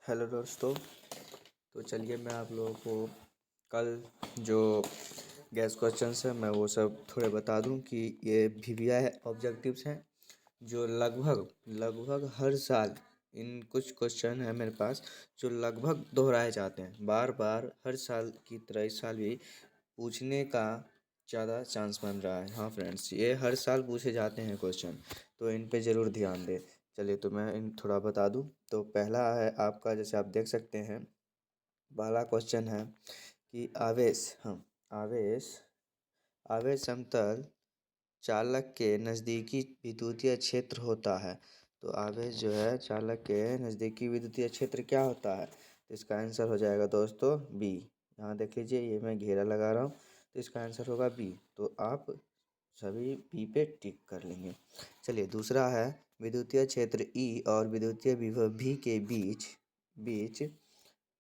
Hello दोस्तों। तो चलिए मैं आप लोगों को कल जो गैस क्वेश्चंस हैं मैं वो सब थोड़े बता दूं कि ये वीवीआई ऑब्जेक्टिव्स हैं जो लगभग लगभग हर साल इन कुछ क्वेश्चन है मेरे पास जो लगभग दोहराए जाते हैं बार बार हर साल की तरह इस साल भी पूछने का ज़्यादा चांस बन रहा है। हाँ फ्रेंड्स, ये हर साल पूछे जाते हैं क्वेश्चन, तो इन पे ज़रूर ध्यान दें। चलिए तो मैं इन थोड़ा बता दूं। तो पहला है आपका, जैसे आप देख सकते हैं, पहला क्वेश्चन है कि आवेश आवेश समतल चालक के नज़दीकी विद्युतीय क्षेत्र होता है। तो आवेश जो है चालक के नज़दीकी विद्युतीय क्षेत्र क्या होता है? तो इसका आंसर हो जाएगा दोस्तों बी। यहाँ देख लीजिए, ये मैं घेरा लगा रहा हूँ, तो इसका आंसर होगा बी। तो आप सभी बी पे टिक कर लेंगे। चलिए दूसरा है, विद्युतीय क्षेत्र ई और विद्युतीय विभव भी के बीच बीच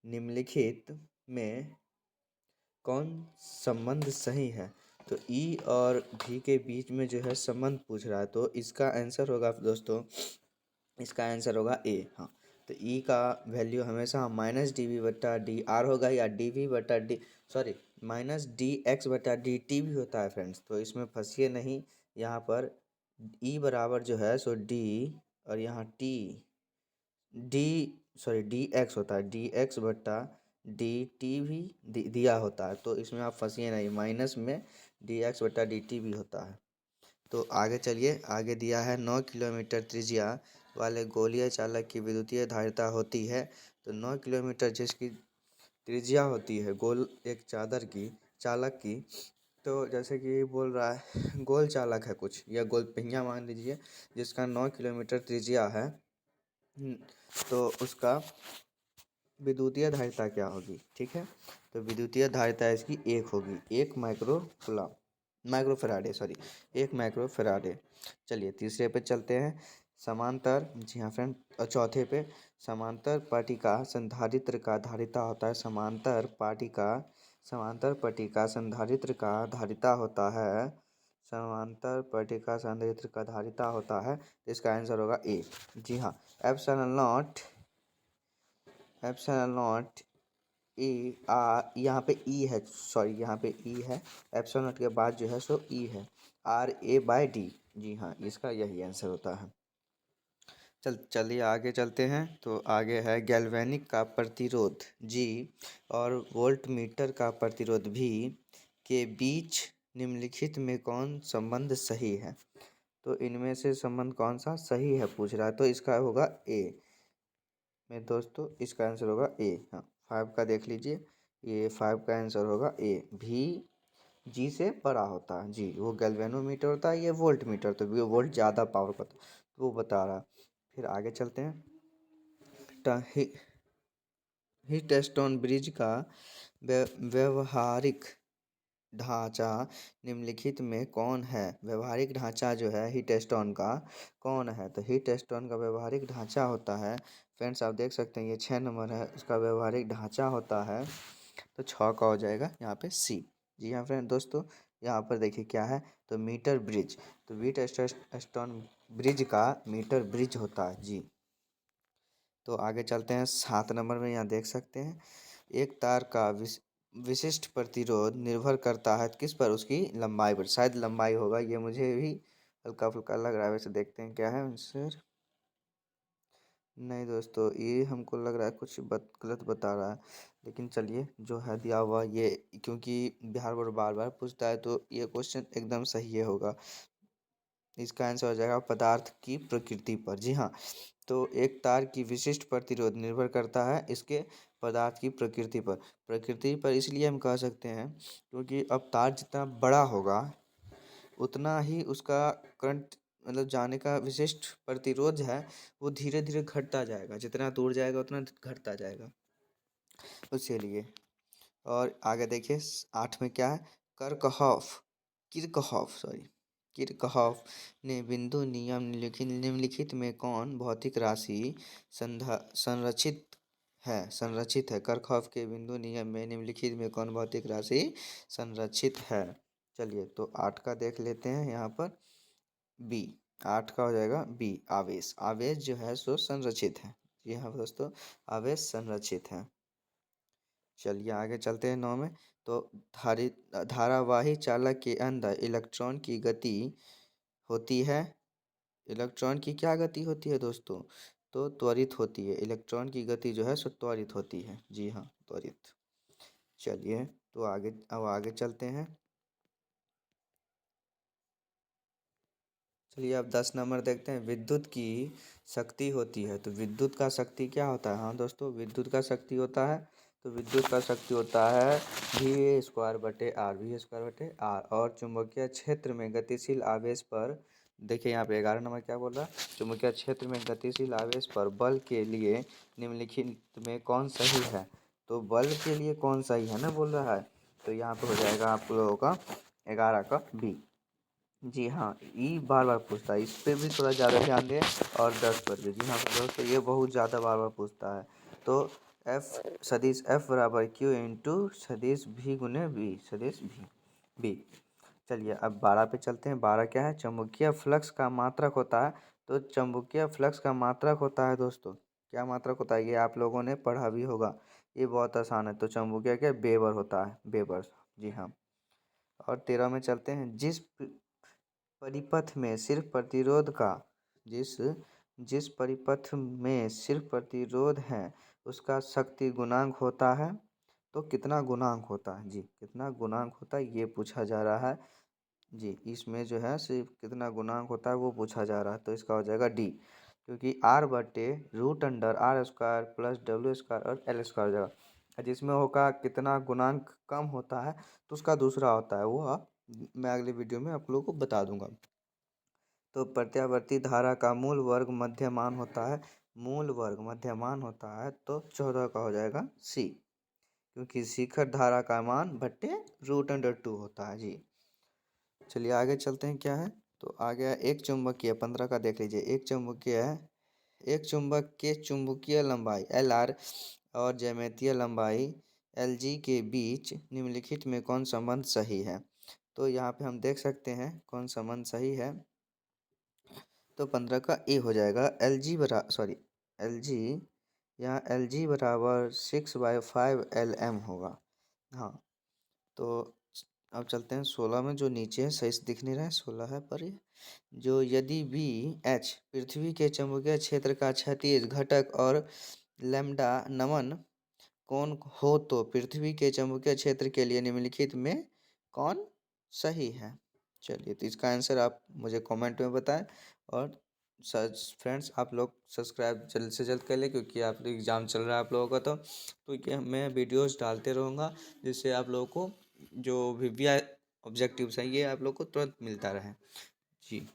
निम्नलिखित में कौन संबंध सही है? तो ई और भी के बीच में जो है संबंध पूछ रहा है, तो इसका आंसर होगा दोस्तों, इसका आंसर होगा ए। हाँ, तो ई का वैल्यू हमेशा माइनस डी वी बटा डी आर होगा, या डी वी बटा D sorry minus D x बटा डी टी भी होता है फ्रेंड्स, तो इसमें फंसिए नहीं। यहाँ पर ई बराबर जो है सो डी, और यहाँ टी डी एक्स होता है, डी एक्स बटा डी टी भी दिया होता है, तो इसमें आप फंसिए नहीं, माइनस में डी एक्स बटा डी टी भी होता है। तो आगे चलिए, आगे दिया है 9 किलोमीटर त्रिज्या वाले गोलीय चालक की विद्युतीय धारिता होती है। तो 9 किलोमीटर जिसकी त्रिज्या होती है गोल एक चादर की चालक की, तो जैसे कि बोल रहा है गोल चालक है कुछ, या गोल पहिया मान लीजिए, जिसका 9 किलोमीटर त्रिज्या है। तो उसका विद्युतीय धारिता क्या होगी? ठीक है, तो विद्युतीय धारिता इसकी एक होगी, 1 माइक्रो फैराडे। चलिए तीसरे पे चलते हैं। समांतर, जी हाँ फ्रेंड, चौथे पे, समांतर पट्टिका संधारित्र का धारिता होता है। समांतर पट्टिका संधारित्र का धारिता होता है। समांतर पट्टिका संधारित्र का धारिता होता है, तो इसका आंसर होगा ए। जी हाँ, एप्सिलॉन नॉट ई यहाँ पे ई है, सॉरी यहाँ पे ई है, एप्सिलॉन नॉट के बाद जो है सो ई है, आर ए बाय डी। जी हाँ, इसका यही आंसर होता है। चलिए आगे चलते हैं। तो आगे है गैल्वेनिक का प्रतिरोध जी और वोल्टमीटर का प्रतिरोध भी के बीच निम्नलिखित में कौन संबंध सही है? तो इनमें से संबंध कौन सा सही है पूछ रहा है, तो इसका होगा ए। मेरे दोस्तों, इसका आंसर होगा ए। हाँ, 5 का देख लीजिए, ये 5 का आंसर होगा ए। भी जी से बड़ा होता है जी, वो गैल्वेनोमीटर होता है, ये वोल्ट मीटर, तो वो वोल्ट ज़्यादा पावर का, तो वो बता रहा। फिर आगे चलते हैं। हीटस्टोन ब्रिज का व्यवहारिक ढांचा निम्नलिखित में कौन है? व्यवहारिक ढांचा जो है हीटस्टोन का कौन है? तो हीटस्टोन का व्यवहारिक ढांचा होता है, फ्रेंड्स आप देख सकते हैं ये 6 नंबर है, इसका व्यवहारिक ढांचा होता है, तो 6 का हो जाएगा यहाँ पे सी। जी हाँ फ्रेंड दोस्तों, यहाँ पर देखिए क्या है, तो मीटर ब्रिज, तो हीटस्टोन ब्रिज का मीटर ब्रिज होता है जी। तो आगे चलते हैं, 7 नंबर में यहाँ देख सकते हैं, एक तार का विशिष्ट प्रतिरोध निर्भर करता है किस पर? उसकी लंबाई पर। शायद लंबाई होगा, ये मुझे भी हल्का फुल्का लग रहा है, वैसे देखते हैं क्या है आंसर। नहीं दोस्तों, ये हमको लग रहा है कुछ गलत बता रहा है, लेकिन चलिए जो है दिया हुआ ये, क्योंकि बिहार बोर्ड बार बार पूछता है, तो ये क्वेश्चन एकदम सही है होगा। इसका आंसर हो जाएगा पदार्थ की प्रकृति पर। जी हाँ, तो एक तार की विशिष्ट प्रतिरोध निर्भर करता है इसके पदार्थ की प्रकृति पर इसलिए हम कह सकते हैं क्योंकि अब तार जितना बड़ा होगा उतना ही उसका करंट, मतलब जाने का विशिष्ट प्रतिरोध है वो धीरे धीरे घटता जाएगा, जितना दूर जाएगा उतना घटता जाएगा, उसके लिए। और आगे देखिए 8 में क्या है, किरकहॉफ ने बिंदु नियम निम्नलिखित में कौन भौतिक राशि संरक्षित है? किरकहॉफ के बिंदु नियम में निम्नलिखित में कौन भौतिक राशि संरक्षित है? चलिए तो 8 का देख लेते हैं, यहाँ पर बी। 8 का हो जाएगा बी, आवेश जो है सो संरक्षित है। जी हाँ दोस्तों, आवेश संरक्षित हैं। चलिए आगे चलते हैं 9 में। तो धारावाही चालक के अंदर इलेक्ट्रॉन की गति होती है। इलेक्ट्रॉन की क्या गति होती है दोस्तों? तो त्वरित होती है। इलेक्ट्रॉन की गति जो है सो त्वरित होती है। जी हाँ, त्वरित। चलिए तो आगे चलते हैं। चलिए अब 10 नंबर देखते हैं। विद्युत की शक्ति होती है। तो विद्युत का शक्ति क्या होता है? हाँ दोस्तों, विद्युत का शक्ति होता है, तो विद्युत का शक्ति होता है V²/R। और चुंबकीय क्षेत्र में गतिशील आवेश पर, देखिए यहाँ पे 11 नंबर क्या बोल रहा है? चुंबकीय क्षेत्र में गतिशील आवेश पर बल के लिए निम्नलिखित में कौन सही है? तो बल के लिए कौन सही है ना बोल रहा है। तो यहाँ पे हो जाएगा आप लोगों का 11 का बी। जी हाँ, ई बार बार पूछता है, इस पे भी थोड़ा ज़्यादा ध्यान दें। और 10 पर भी। जी हाँ दोस्तों, ये बहुत ज़्यादा बार बार पूछता है। तो सदिश F बराबर Q इंटू सदिश V गुने V, सदिश V। चलिए अब 12 पे चलते हैं। 12 क्या है? चुंबकीय फ्लक्स का मात्रक होता है। तो चुंबकीय फ्लक्स का मात्रक होता है दोस्तों, क्या मात्रक होता है? ये आप लोगों ने पढ़ा भी होगा, ये बहुत आसान है। तो चुंबकीय क्या? वेबर होता है, वेबर। जी हाँ। और 13 में चलते हैं। परिपथ में सिर्फ प्रतिरोध का जिस जिस परिपथ में सिर्फ प्रतिरोध है उसका शक्ति गुणांक होता है। तो कितना गुणांक होता है? जी, कितना गुणांक होता है ये पूछा जा रहा है। जी, इसमें जो है सिर्फ कितना गुणांक होता है वो पूछा जा रहा है। तो इसका हो जाएगा डी, क्योंकि R/√R² प्लस W² और L² हो जाएगा। जिसमें होगा कितना गुणांक कम होता है तो उसका दूसरा होता है, वो मैं अगले वीडियो में आप लोगों को बता दूंगा। तो प्रत्यावर्ती धारा का मूल वर्ग मध्यमान होता है। मूल वर्ग मध्यमान होता है तो 14 का हो जाएगा सी, क्योंकि शिखर धारा का मान बट्टे √2 होता है। जी चलिए आगे चलते हैं। क्या है? तो आ गया एक चुंबकीय, 15 का देख लीजिए। एक चुंबकीय है, एक चुंबक के चुंबकीय लंबाई LR और ज्यामितीय लंबाई LG के बीच निम्नलिखित में कौन संबंध सही है? तो यहाँ पे हम देख सकते हैं कौन संबंध सही है। तो 15 का ए हो जाएगा। एल जी, यहाँ LG बराबर 6/5 LM होगा। हाँ, तो अब चलते हैं 16 में, जो नीचे है सही से दिख नहीं रहा है, 16 है पर ये जो यदि बी एच पृथ्वी के चुंबकीय क्षेत्र का क्षैतिज घटक और लैम्डा नमन कौन हो तो पृथ्वी के चुंबकीय क्षेत्र के लिए निम्नलिखित में कौन सही है? चलिए तो इसका आंसर आप मुझे कमेंट में बताएं। और फ्रेंड्स, आप लोग सब्सक्राइब जल्द से जल्द कर लें, क्योंकि आप एग्ज़ाम चल रहा है आप लोगों का। तो क्या मैं वीडियोस डालते रहूँगा, जिससे आप लोगों को जो भी ऑब्जेक्टिव्स हैं ये आप लोग को तुरंत मिलता रहे। जी।